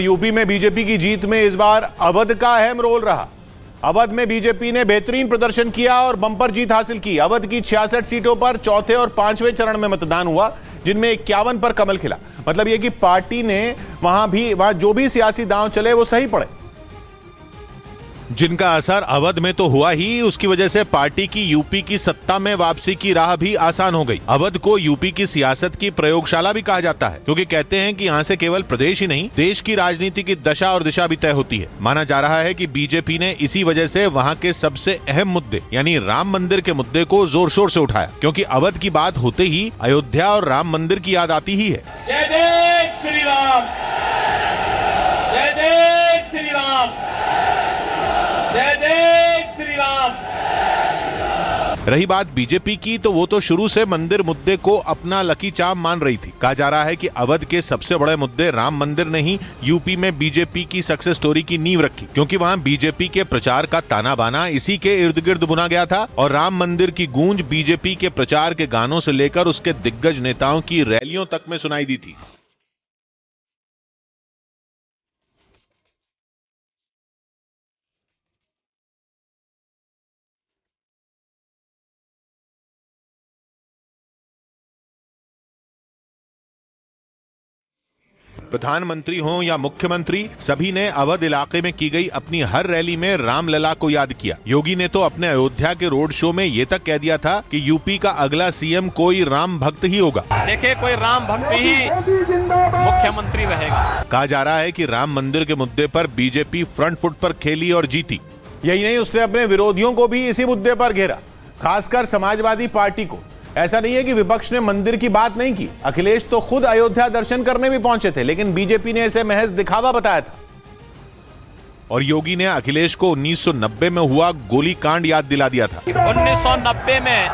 UP में BJP की जीत में इस बार अवध का अहम रोल रहा। अवध में बीजेपी ने बेहतरीन प्रदर्शन किया और बंपर जीत हासिल की। अवध की 66 सीटों पर चौथे और पांचवें चरण में मतदान हुआ, जिनमें 51 पर कमल खिला। मतलब यह कि पार्टी ने वहां जो भी सियासी दांव चले वो सही पड़े, जिनका असर अवध में तो हुआ ही, उसकी वजह से पार्टी की यूपी की सत्ता में वापसी की राह भी आसान हो गई। अवध को यूपी की सियासत की प्रयोगशाला भी कहा जाता है, क्योंकि कहते हैं कि यहाँ से केवल प्रदेश ही नहीं, देश की राजनीति की दशा और दिशा भी तय होती है। माना जा रहा है कि बीजेपी ने इसी वजह से वहाँ के सबसे अहम मुद्दे यानी राम मंदिर के मुद्दे को जोर शोर से उठाया, क्योंकि अवध की बात होते ही अयोध्या और राम मंदिर की याद आती ही है। जय जय श्री राम, जय जय श्री राम, जय जय श्री राम। रही बात बीजेपी की, तो वो तो शुरू से मंदिर मुद्दे को अपना लकी चार्म मान रही थी। कहा जा रहा है कि अवध के सबसे बड़े मुद्दे राम मंदिर ने ही यूपी में बीजेपी की सक्सेस स्टोरी की नींव रखी, क्योंकि वहां बीजेपी के प्रचार का ताना बाना इसी के इर्द गिर्द बुना गया था और राम मंदिर की गूंज बीजेपी के प्रचार के गानों से लेकर उसके दिग्गज नेताओं की रैलियों तक में सुनाई दी थी। प्रधानमंत्री हों या मुख्यमंत्री, सभी ने अवध इलाके में की गई अपनी हर रैली में रामलला को याद किया। योगी ने तो अपने अयोध्या के रोड शो में ये तक कह दिया था कि यूपी का अगला सीएम कोई राम भक्त ही होगा। देखिए, कोई राम भक्त ही मुख्यमंत्री रहेगा। कहा जा रहा है कि राम मंदिर के मुद्दे पर बीजेपी फ्रंट फुट पर खेली और जीती। यही नहीं, उसने अपने विरोधियों को भी इसी मुद्दे पर घेरा, खासकर समाजवादी पार्टी को। ऐसा नहीं है कि विपक्ष ने मंदिर की बात नहीं की, अखिलेश तो खुद अयोध्या दर्शन करने भी पहुंचे थे, लेकिन बीजेपी ने इसे महज दिखावा बताया था। और योगी ने अखिलेश को 1990 में हुआ गोली कांड याद दिला दिया था। 1990 में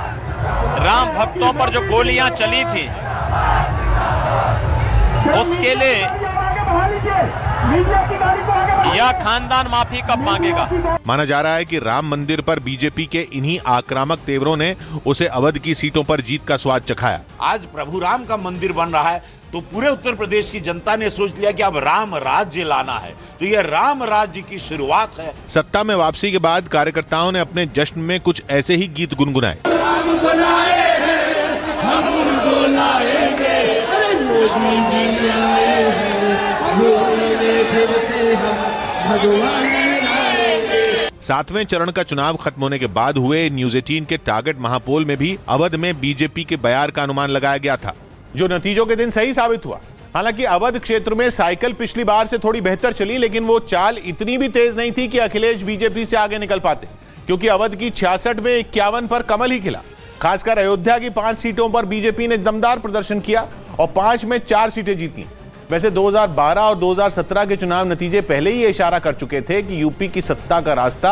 राम भक्तों पर जो गोलियां चली थी, उसके लिए यह खानदान माफी कब मांगेगा? माना जा रहा है कि राम मंदिर पर बीजेपी के इन्हीं आक्रामक तेवरों ने उसे अवध की सीटों पर जीत का स्वाद चखाया। आज प्रभु राम का मंदिर बन रहा है, तो पूरे उत्तर प्रदेश की जनता ने सोच लिया कि अब राम राज्य लाना है, तो यह राम राज्य की शुरुआत है। सत्ता में वापसी के बाद कार्यकर्ताओं ने अपने जश्न में कुछ ऐसे ही गीत गुनगुनाए। सातवें चरण का चुनाव खत्म होने के बाद हुए न्यूज 18 के टारगेट महापोल में भी अवध में बीजेपी के बयार का अनुमान लगाया गया था, जो नतीजों के दिन सही साबित हुआ। हालांकि अवध क्षेत्र में साइकिल पिछली बार से थोड़ी बेहतर चली, लेकिन वो चाल इतनी भी तेज नहीं थी कि अखिलेश बीजेपी से आगे निकल पाते, क्योंकि अवध की 66 में 51 पर कमल ही खिला। खासकर अयोध्या की 5 सीटों पर बीजेपी ने दमदार प्रदर्शन किया और 5 में 4 सीटें जीती। वैसे 2012 और 2017 के चुनाव नतीजे पहले ही इशारा कर चुके थे कि यूपी की सत्ता का रास्ता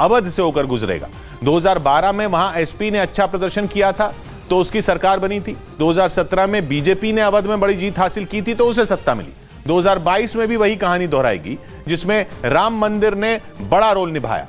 अवध से होकर गुजरेगा। 2012 में वहां एसपी ने अच्छा प्रदर्शन किया था तो उसकी सरकार बनी थी। 2017 में बीजेपी ने अवध में बड़ी जीत हासिल की थी तो उसे सत्ता मिली। 2022 में भी वही कहानी दोहराएगी, जिसमें राम मंदिर ने बड़ा रोल निभाया।